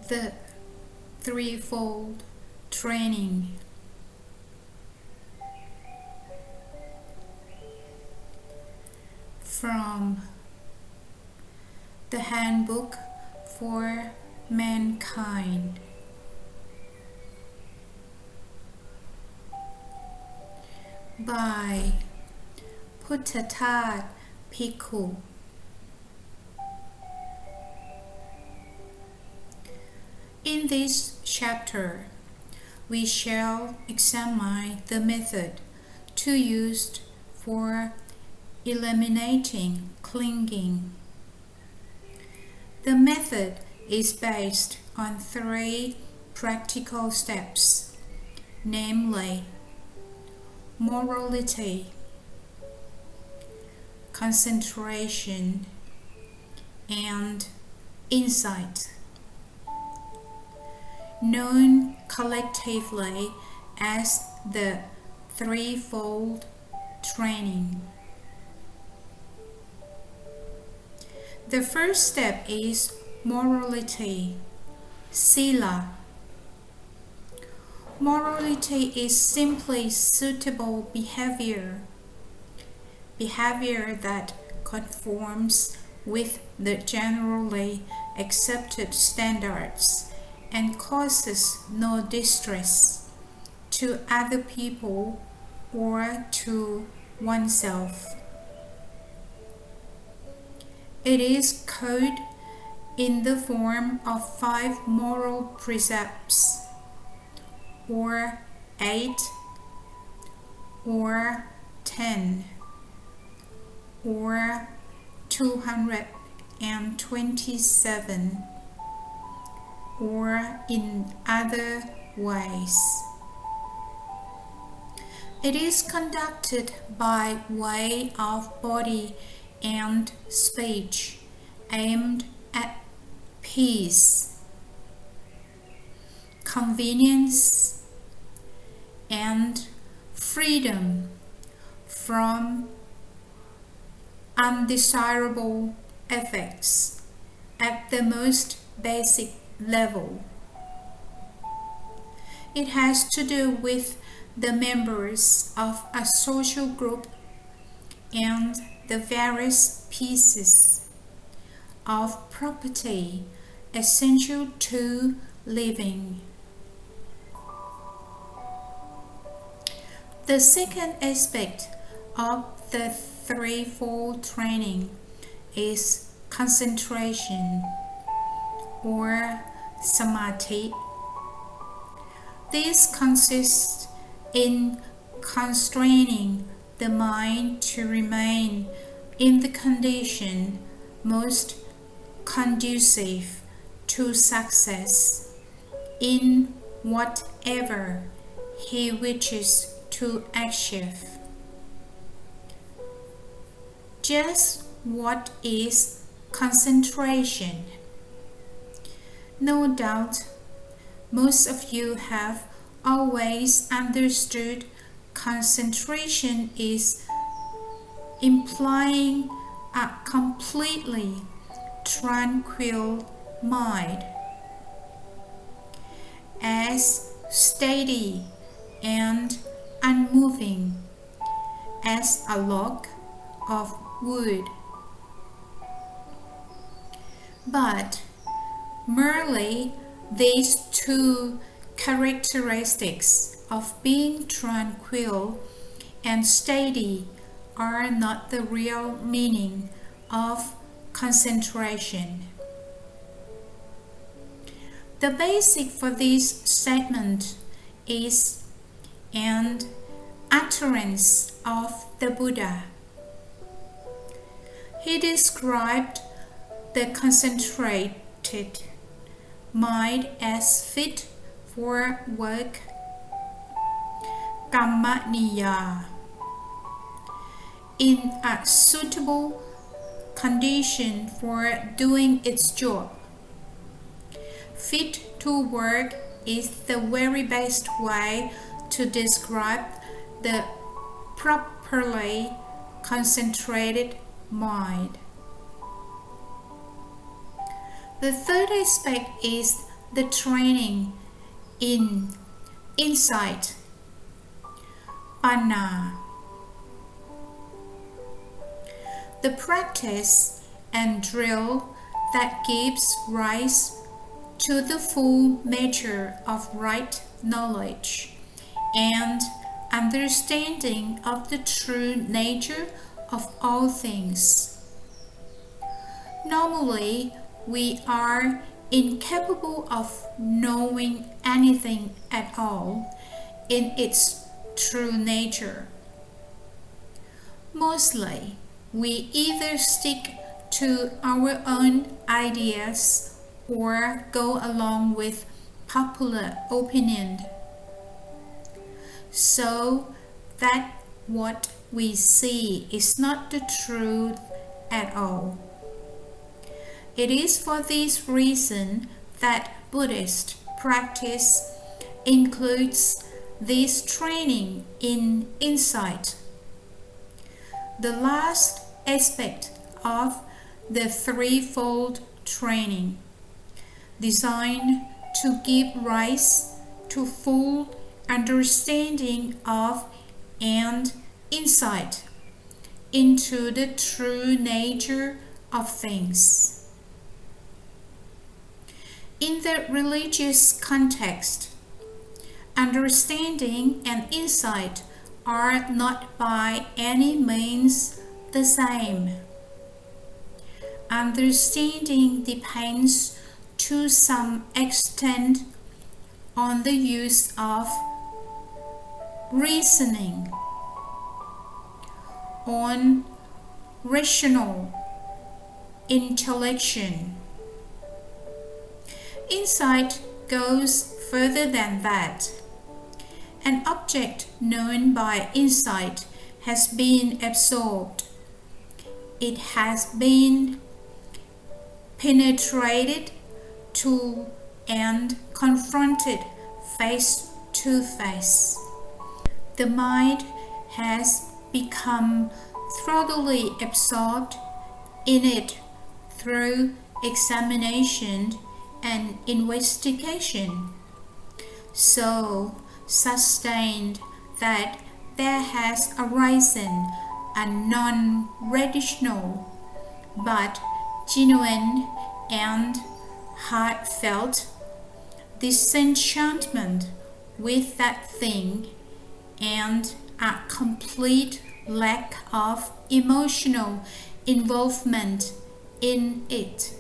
The Threefold Training. From the Handbook for Mankind by Buddhadasa Bhikkhu. In this chapter, we shall examine the method to use for eliminating clinging. The method is based on 3 practical steps, namely morality, concentration, and insight, known collectively as the Threefold Training. The first step is morality, sila. Morality is simply suitable behavior that conforms with the generally accepted standards and causes no distress to other people or to oneself. It is code in the form of 5 moral precepts, or 8, or 10, or 227, or in other ways. It is conducted by way of body and speech, aimed at peace, convenience, and freedom from undesirable effects at the most basic level. It has to do with the members of a social group and the various pieces of property essential to living. The second aspect of the Threefold Training is concentration, or samadhi. This consists in constraining the mind to remain in the condition most conducive to success in whatever he wishes to achieve. Just what is concentration? No doubt, most of you have always understood concentration is implying a completely tranquil mind, as steady and unmoving as a log of wood. But merely these 2 characteristics of being tranquil and steady are not the real meaning of concentration. The basic for this statement is an utterance of the Buddha. He described the concentrated mind as fit for work, kamaniya, in a suitable condition for doing its job. Fit to work is the very best way to describe the properly concentrated mind. The third aspect is the training in insight, panna. The practice and drill that gives rise to the full measure of right knowledge and understanding of the true nature of all things. Normally, we are incapable of knowing anything at all in its true nature. Mostly, we either stick to our own ideas or go along with popular opinion, so that what we see is not the truth at all. It is for this reason that Buddhist practice includes this training in insight. The last aspect of the threefold training, designed to give rise to full understanding of and insight into the true nature of things. In the religious context, understanding and insight are not by any means the same. Understanding depends to some extent on the use of reasoning, on rational intellection. Insight goes further than that. An object known by insight has been absorbed. It has been penetrated to and confronted face to face. The mind has become thoroughly absorbed in it through examination and investigation, so sustained that there has arisen a non-rational but genuine and heartfelt disenchantment with that thing and a complete lack of emotional involvement in it.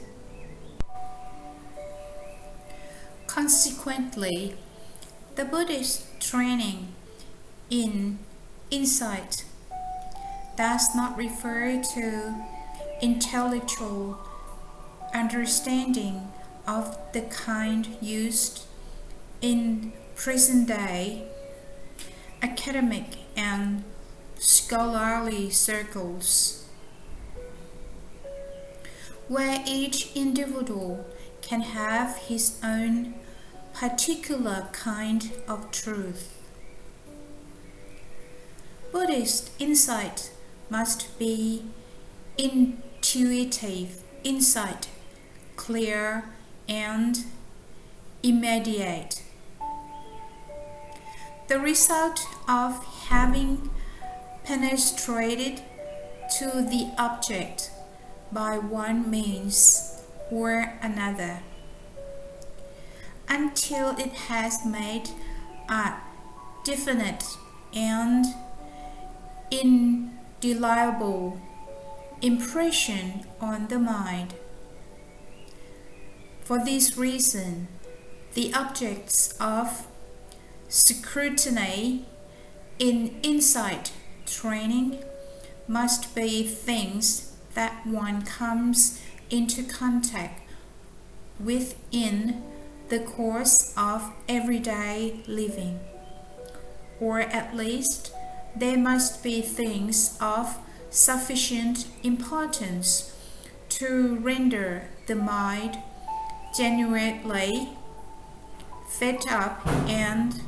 Consequently, the Buddhist training in insight does not refer to intellectual understanding of the kind used in present-day academic and scholarly circles, where each individual can have his own particular kind of truth. Buddhist insight must be intuitive insight, clear and immediate. The result of having penetrated to the object by one means or another, until it has made a definite and indelible impression on the mind. For this reason, the objects of scrutiny in insight training must be things that one comes into contact with in the course of everyday living, or at least there must be things of sufficient importance to render the mind genuinely fed up and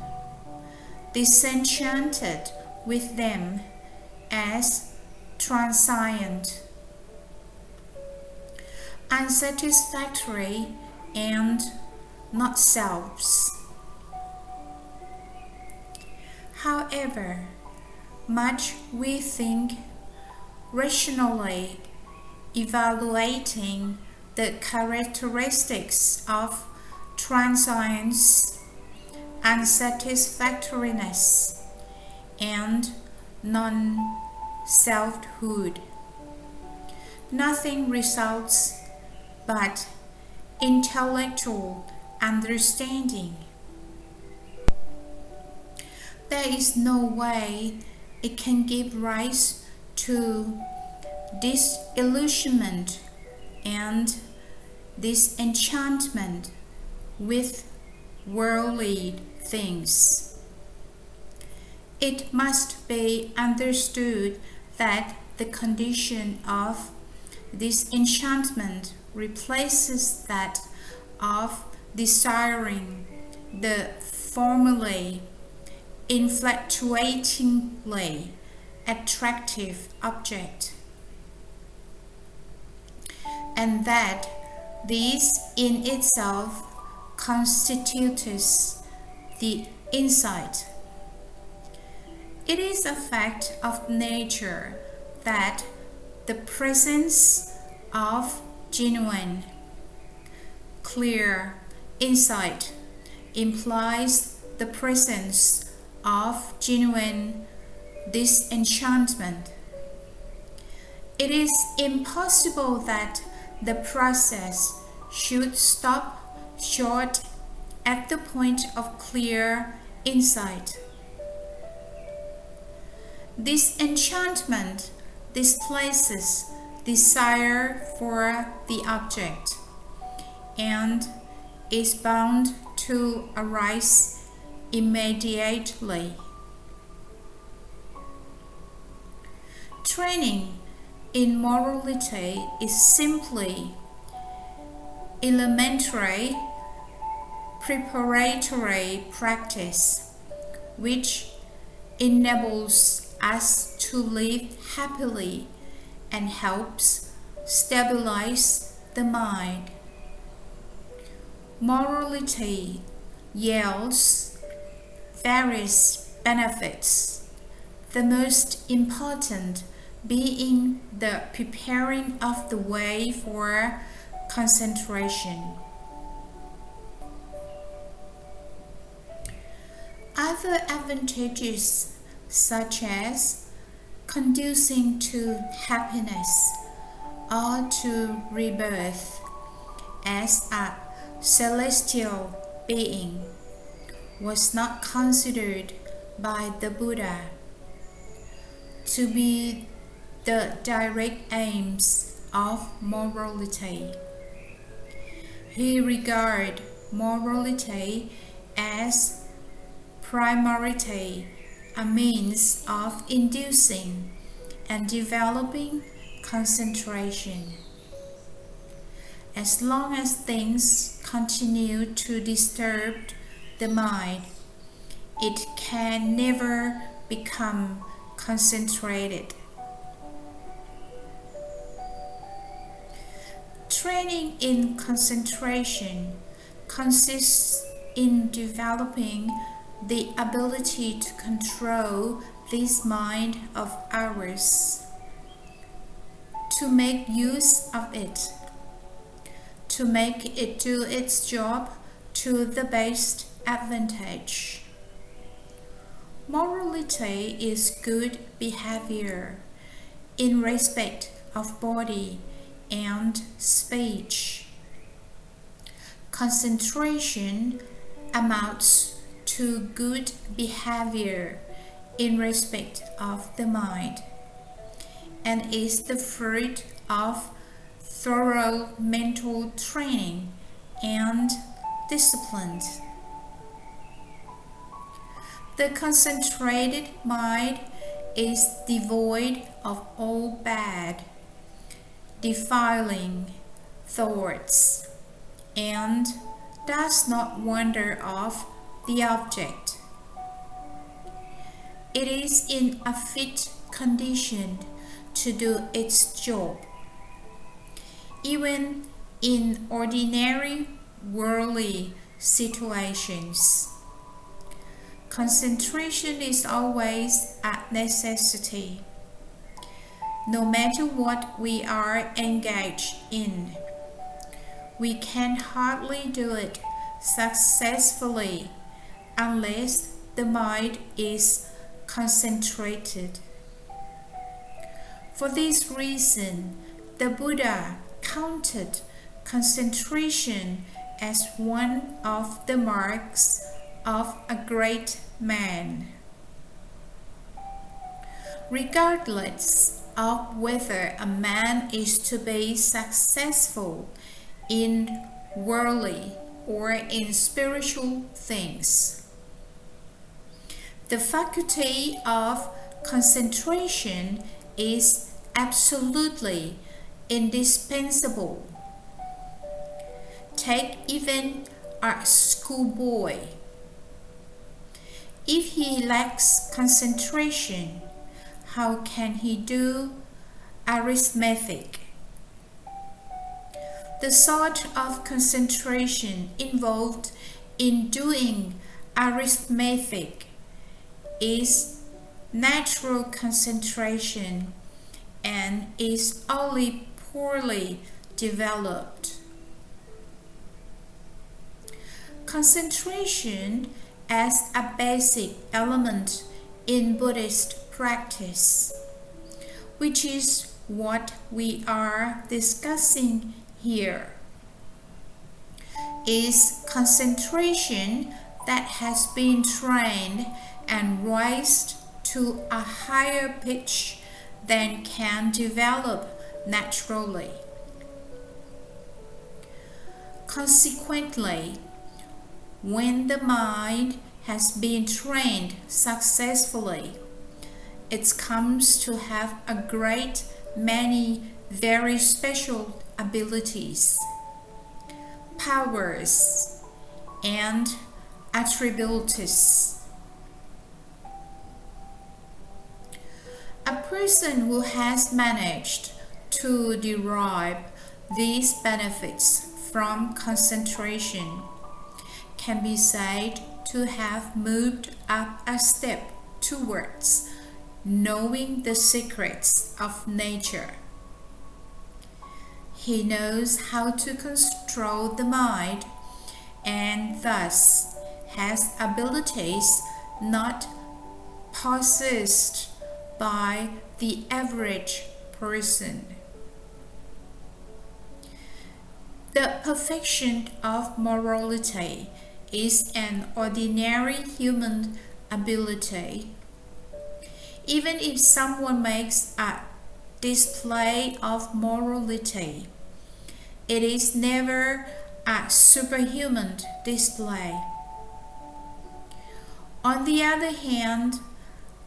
disenchanted with them as transient, unsatisfactory, and not selves. However much we think rationally, evaluating the characteristics of transience, unsatisfactoriness, and non-selfhood, nothing results but intellectual understanding. There is no way it can give rise to disillusionment and disenchantment with worldly things. It must be understood that the condition of disenchantment replaces that of desiring the formerly infatuatingly attractive object, and that this in itself constitutes the insight. It is a fact of nature that the presence of genuine, clear insight implies the presence of genuine disenchantment. It is impossible that the process should stop short at the point of clear insight. Disenchantment displaces desire for the object and is bound to arise immediately. Training in morality is simply elementary preparatory practice which enables us to live happily and helps stabilize the mind. Morality yields various benefits, the most important being the preparing of the way for concentration. Other advantages, such as conducing to happiness or to rebirth as a celestial being, was not considered by the Buddha to be the direct aims of morality. He regarded morality as primarily a means of inducing and developing concentration. As long as things continue to disturb the mind, it can never become concentrated. Training in concentration consists in developing the ability to control this mind of ours, to make use of it, to make it do its job to the best advantage. Morality is good behavior in respect of body and speech. Concentration amounts to good behavior in respect of the mind and is the fruit of thorough mental training and discipline. The concentrated mind is devoid of all bad, defiling thoughts and does not wander off the object. It is in a fit condition to do its job. Even in ordinary worldly situations. Concentration is always a necessity. No matter what we are engaged in, we can hardly do it successfully unless the mind is concentrated. For this reason, the Buddha counted concentration as one of the marks of a great man. Regardless of whether a man is to be successful in worldly or in spiritual things, the faculty of concentration is absolutely indispensable. Take even a schoolboy. If he lacks concentration, how can he do arithmetic? The sort of concentration involved in doing arithmetic is natural concentration and is only poorly developed. Concentration as a basic element in Buddhist practice, which is what we are discussing here, is concentration that has been trained and raised to a higher pitch than can develop naturally. Consequently, when the mind has been trained successfully, it comes to have a great many very special abilities, powers, and attributes. A person who has managed to derive these benefits from concentration can be said to have moved up a step towards knowing the secrets of nature. He knows how to control the mind and thus has abilities not possessed by the average person. The perfection of morality is an ordinary human ability. Even if someone makes a display of morality, it is never a superhuman display. On the other hand,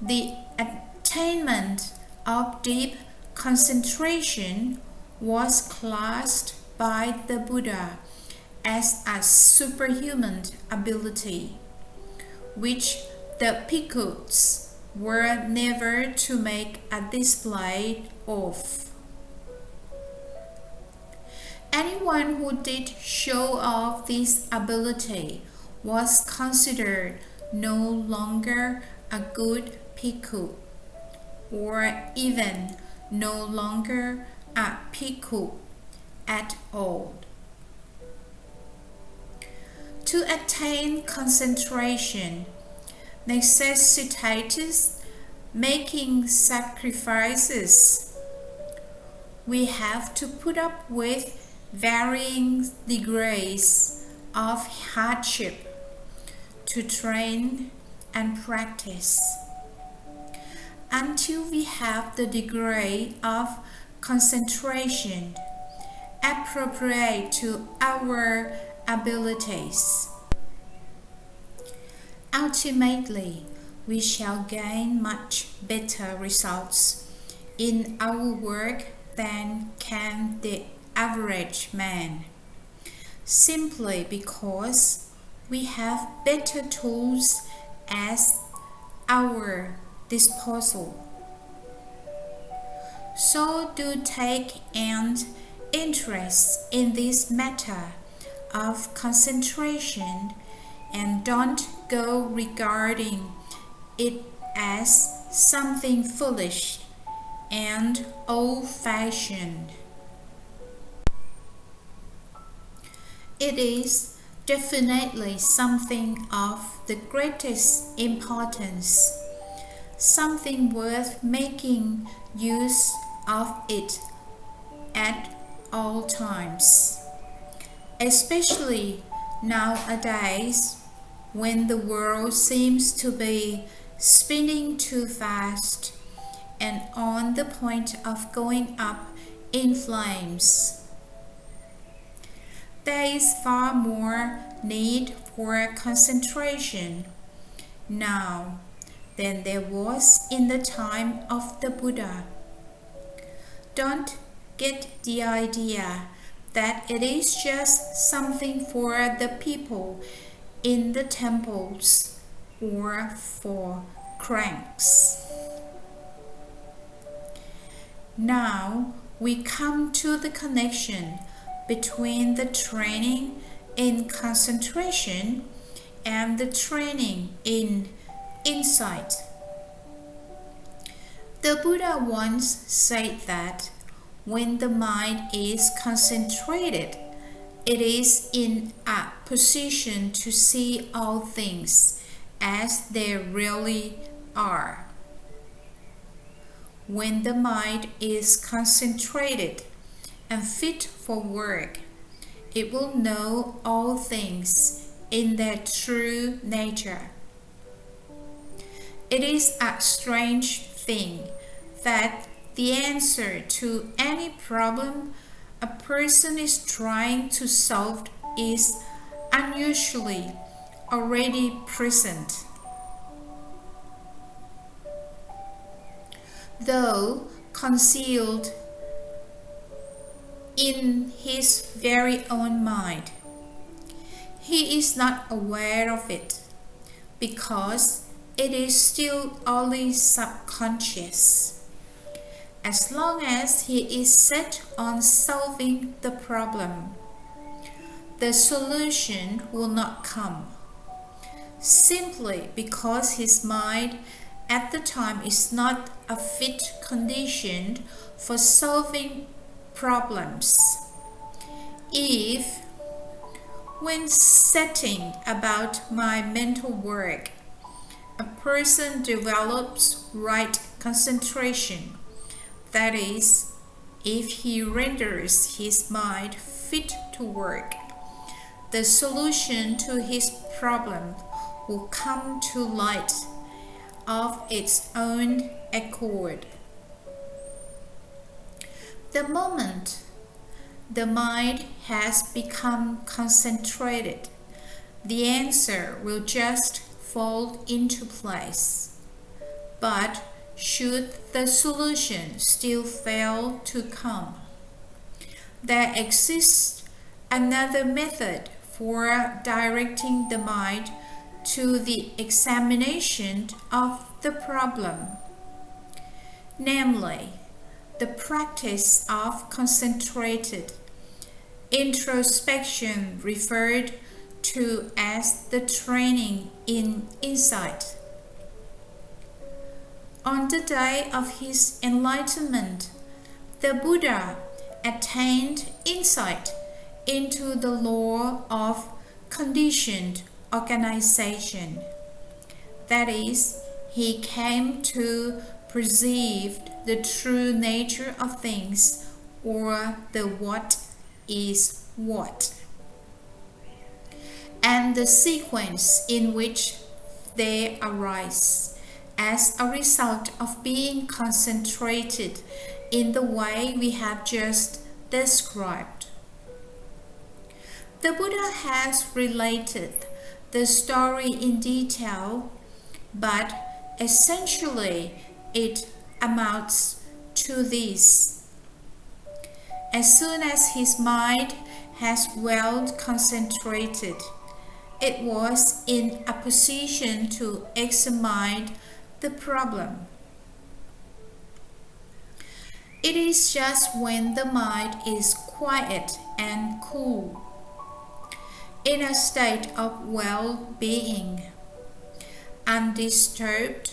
the attainment of deep concentration was classed by the Buddha as a superhuman ability, which the Bhikkhus were never to make a display of. Anyone who did show off this ability was considered no longer a good Bhikkhu, or even no longer a Bhikkhu at all. To attain concentration necessitates making sacrifices. We have to put up with varying degrees of hardship to train and practice until we have the degree of concentration appropriate to our abilities. Ultimately, we shall gain much better results in our work than can the average man, simply because we have better tools at our disposal. So do take an interest in this matter of concentration and don't go regarding it as something foolish and old-fashioned. It is definitely something of the greatest importance, something worth making use of it at all times, especially nowadays when the world seems to be spinning too fast and on the point of going up in flames. There is far more need for concentration now than there was in the time of the Buddha. Don't get the idea that it is just something for the people in the temples or for cranks. Now we come to the connection between the training in concentration and the training in insight. The Buddha once said that when the mind is concentrated, it is in a position to see all things as they really are. When the mind is concentrated and fit for work, it will know all things in their true nature. It is a strange thing that the answer to any problem a person is trying to solve is unusually already present, though concealed in his very own mind. He is not aware of it because it is still only subconscious. As long as he is set on solving the problem, the solution will not come, simply because his mind at the time is not a fit condition for solving problems. If, when setting about my mental work, a person develops right concentration, that is, if he renders his mind fit to work, the solution to his problem will come to light of its own accord. The moment the mind has become concentrated, the answer will just fall into place. But should the solution still fail to come, there exists another method for directing the mind to the examination of the problem, namely, the practice of concentrated introspection referred to as the training in insight. On the day of his enlightenment, the Buddha attained insight into the law of conditioned organization. That is, he came to perceive the true nature of things, or the what is what, and the sequence in which they arise as a result of being concentrated in the way we have just described. The Buddha has related the story in detail, but essentially it amounts to this. As soon as his mind has well concentrated, it was in a position to examine the problem. It is just when the mind is quiet and cool, in a state of well-being, undisturbed,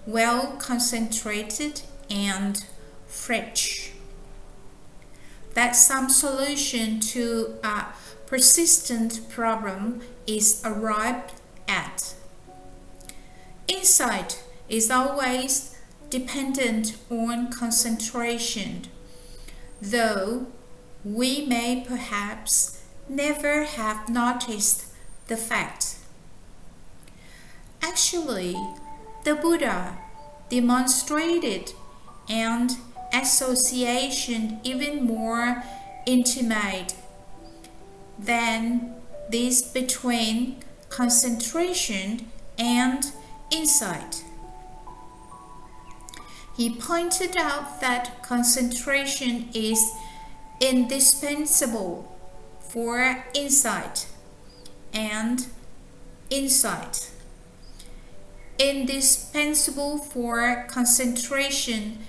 well-concentrated, and fresh. That some solution to a persistent problem is arrived at. Insight is always dependent on concentration, though we may perhaps never have noticed the fact. Actually, the Buddha demonstrated an association even more intimate than this between concentration and insight. He pointed out that concentration is indispensable for insight, and insight indispensable for concentration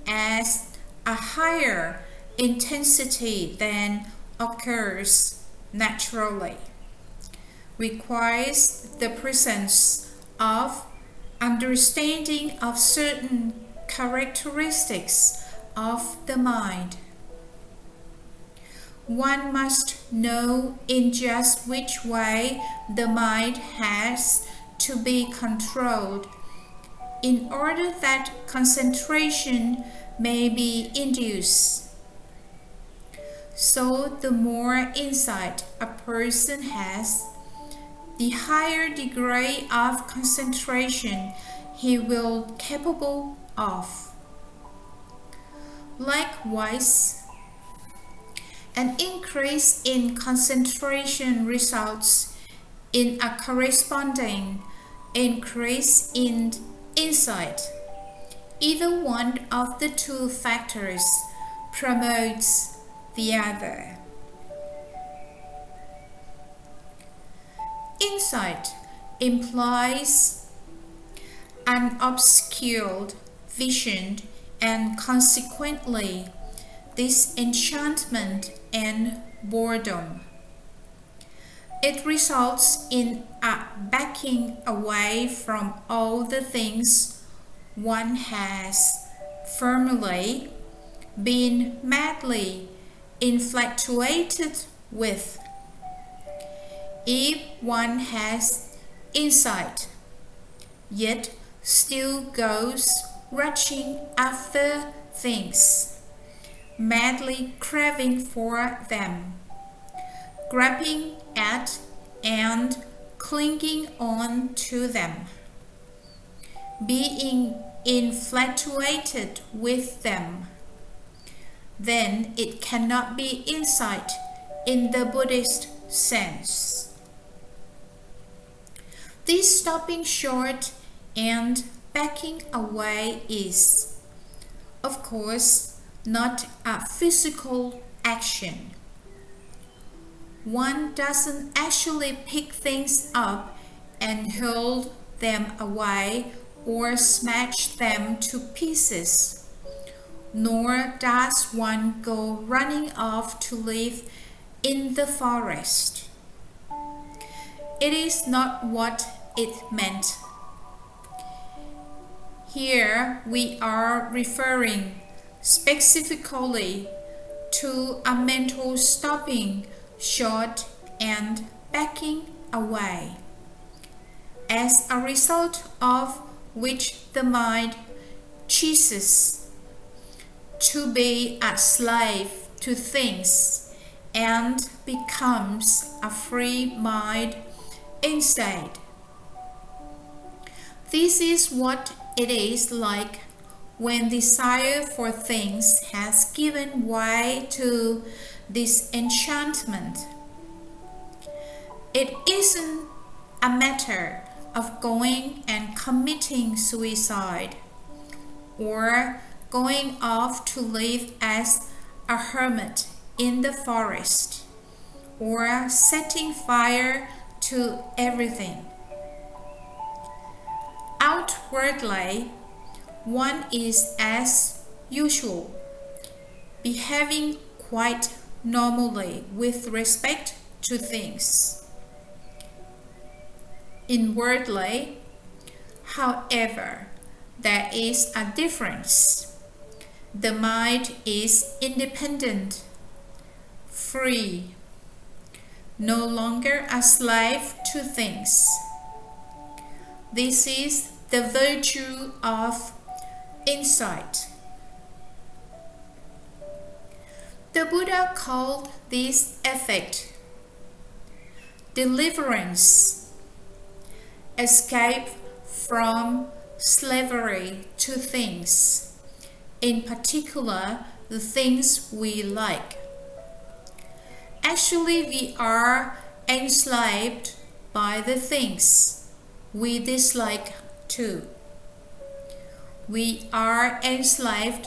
as a higher intensity than occurs naturally, requires the presence of understanding of certain characteristics of the mind. One must know in just which way the mind has to be controlled in order that concentration may be induced. So the more insight a person has, the higher degree of concentration he will be capable of. Likewise, an increase in concentration results in a corresponding increase in insight. Either one of the two factors promotes the other. Insight implies an obscured vision and consequently disenchantment and boredom. It results in a backing away from all the things one has formerly been madly infatuated with. If one has insight, yet still goes rushing after things, madly craving for them, grabbing at and clinging on to them, being infatuated with them, then it cannot be insight in the Buddhist sense. This stopping short and backing away is, of course, not a physical action. One doesn't actually pick things up and hurl them away or smash them to pieces, nor does one go running off to live in the forest. It is not what it meant. Here we are referring specifically to a mental stopping short and backing away, as a result of which the mind ceases to be a slave to things and becomes a free mind instead. This is what it is like when desire for things has given way to disenchantment. It isn't a matter of going and committing suicide, or going off to live as a hermit in the forest, or setting fire to everything. Outwardly, one is as usual, behaving quite normally with respect to things. Inwardly, however, there is a difference. The mind is independent, free, no longer a slave to things. This is the virtue of insight. The Buddha called this effect deliverance, escape from slavery to things, in particular the things we like. Actually, we are enslaved by the things we dislike too. We are enslaved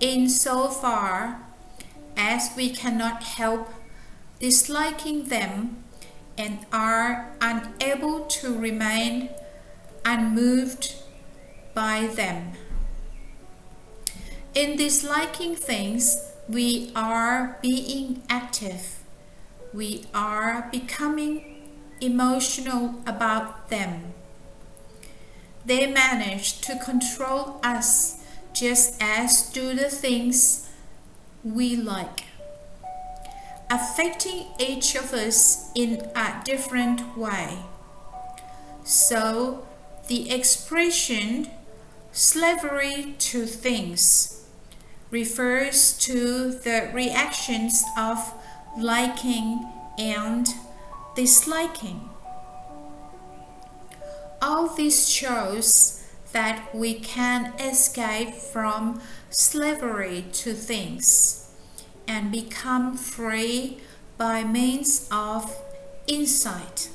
insofar as we cannot help disliking them and are unable to remain unmoved by them. In disliking things, we are being active. We are becoming emotional about them. They manage to control us just as do the things we like, affecting each of us in a different way. So, the expression slavery to things refers to the reactions of liking and disliking. All this shows that we can escape from slavery to things and become free by means of insight.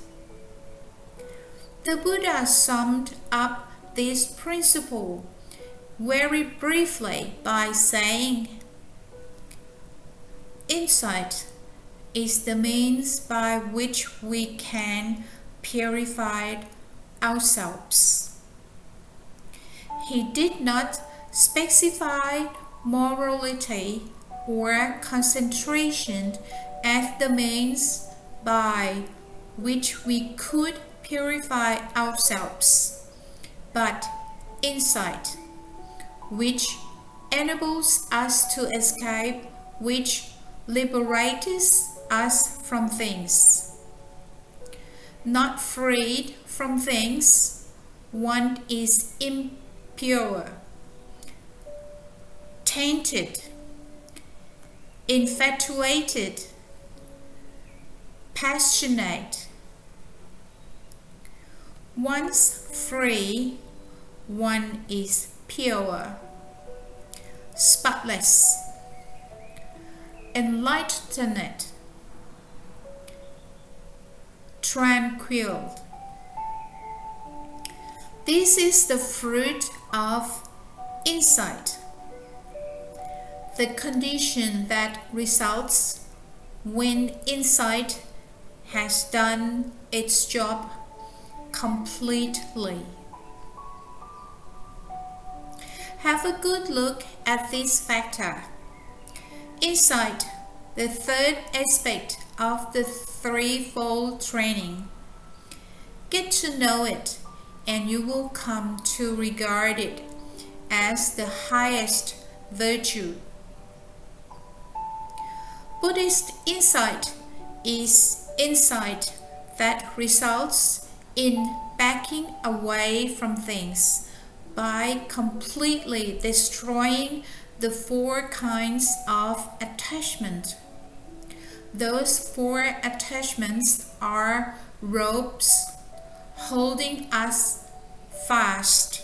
The Buddha summed up this principle very briefly by saying, insight is the means by which we can purify ourselves. He did not specify morality or concentration as the means by which we could purify ourselves, but insight, which enables us to escape, which liberates us from things. Not freed from things, one is impure, tainted, infatuated, passionate. Once free, one is pure, spotless, enlightened, tranquil. This is the fruit of insight, the condition that results when insight has done its job completely. Have a good look at this factor. Insight, the third aspect of the threefold training. Get to know it, and you will come to regard it as the highest virtue. Buddhist insight is insight that results in backing away from things by completely destroying the four kinds of attachment. Those four attachments are ropes holding us fast.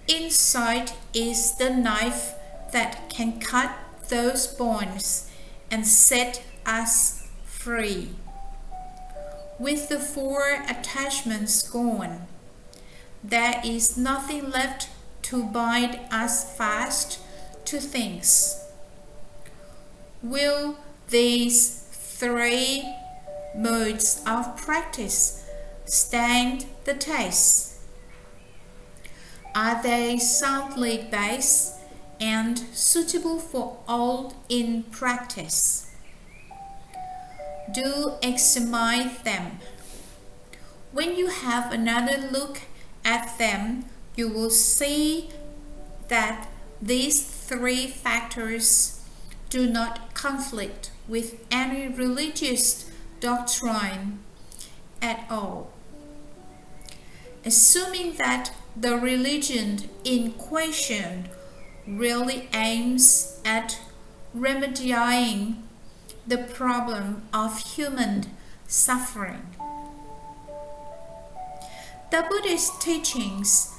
Insight is the knife that can cut those bonds and set us free. With the four attachments gone, there is nothing left to bind us fast to things. Will these three modes of practice stand the test? Are they soundly based and suitable for all in practice? do examine them. When you have another look at them, you will see that these three factors do not conflict with any religious doctrine at all. Assuming that the religion in question really aims at remedying the problem of human suffering. The Buddhist teachings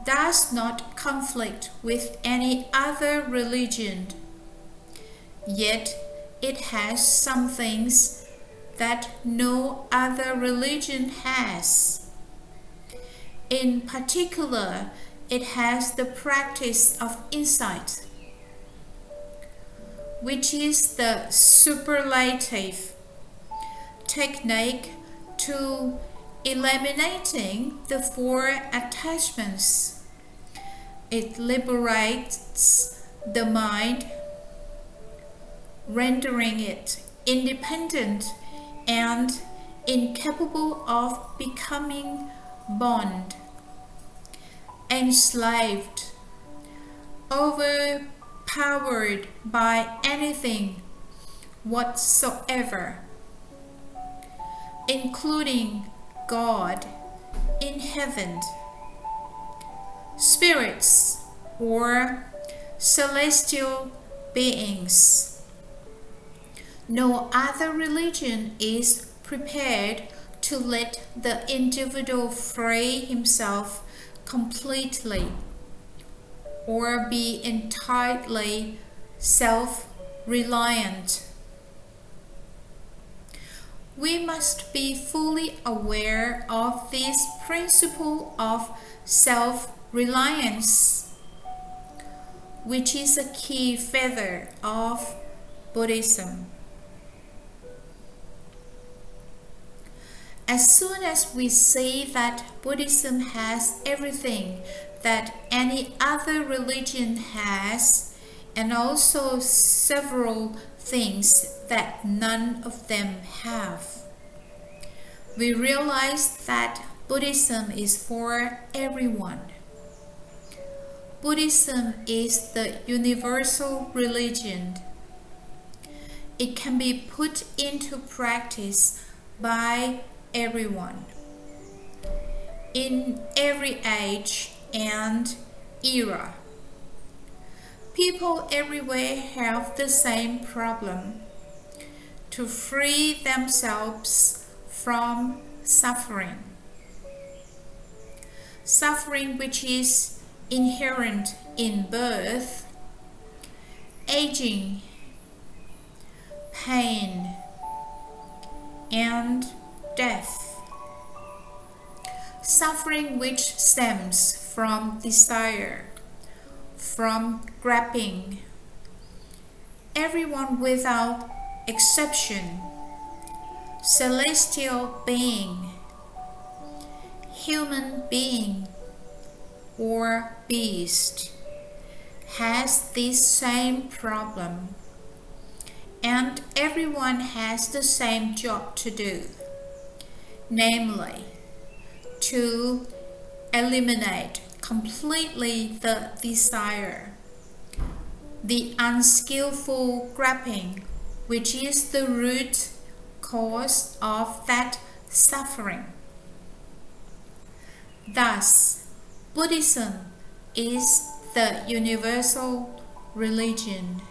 does not conflict with any other religion, yet it has some things that no other religion has. In particular, it has the practice of insight, which is the superlative technique to eliminating the four attachments. It liberates the mind, rendering it independent and incapable of becoming bound, enslaved, overpowered by anything whatsoever, including God in heaven, spirits or celestial beings. No other religion is prepared to let the individual free himself completely or be entirely self-reliant. We must be fully aware of this principle of self-reliance, which is a key feature of Buddhism. As soon as we see that Buddhism has everything that any other religion has, and also several things that none of them have, we realize that Buddhism is for everyone. Buddhism is the universal religion. It can be put into practice by everyone, in every age and era. People everywhere have the same problem: to free themselves from suffering. Suffering which is inherent in birth, aging, pain, and death. Suffering which stems from desire, from grasping. Everyone without exception, celestial being, human being, or beast, has this same problem, and everyone has the same job to do, namely, to eliminate completely the desire, the unskillful grasping, which is the root cause of that suffering. Thus, Buddhism is the universal religion.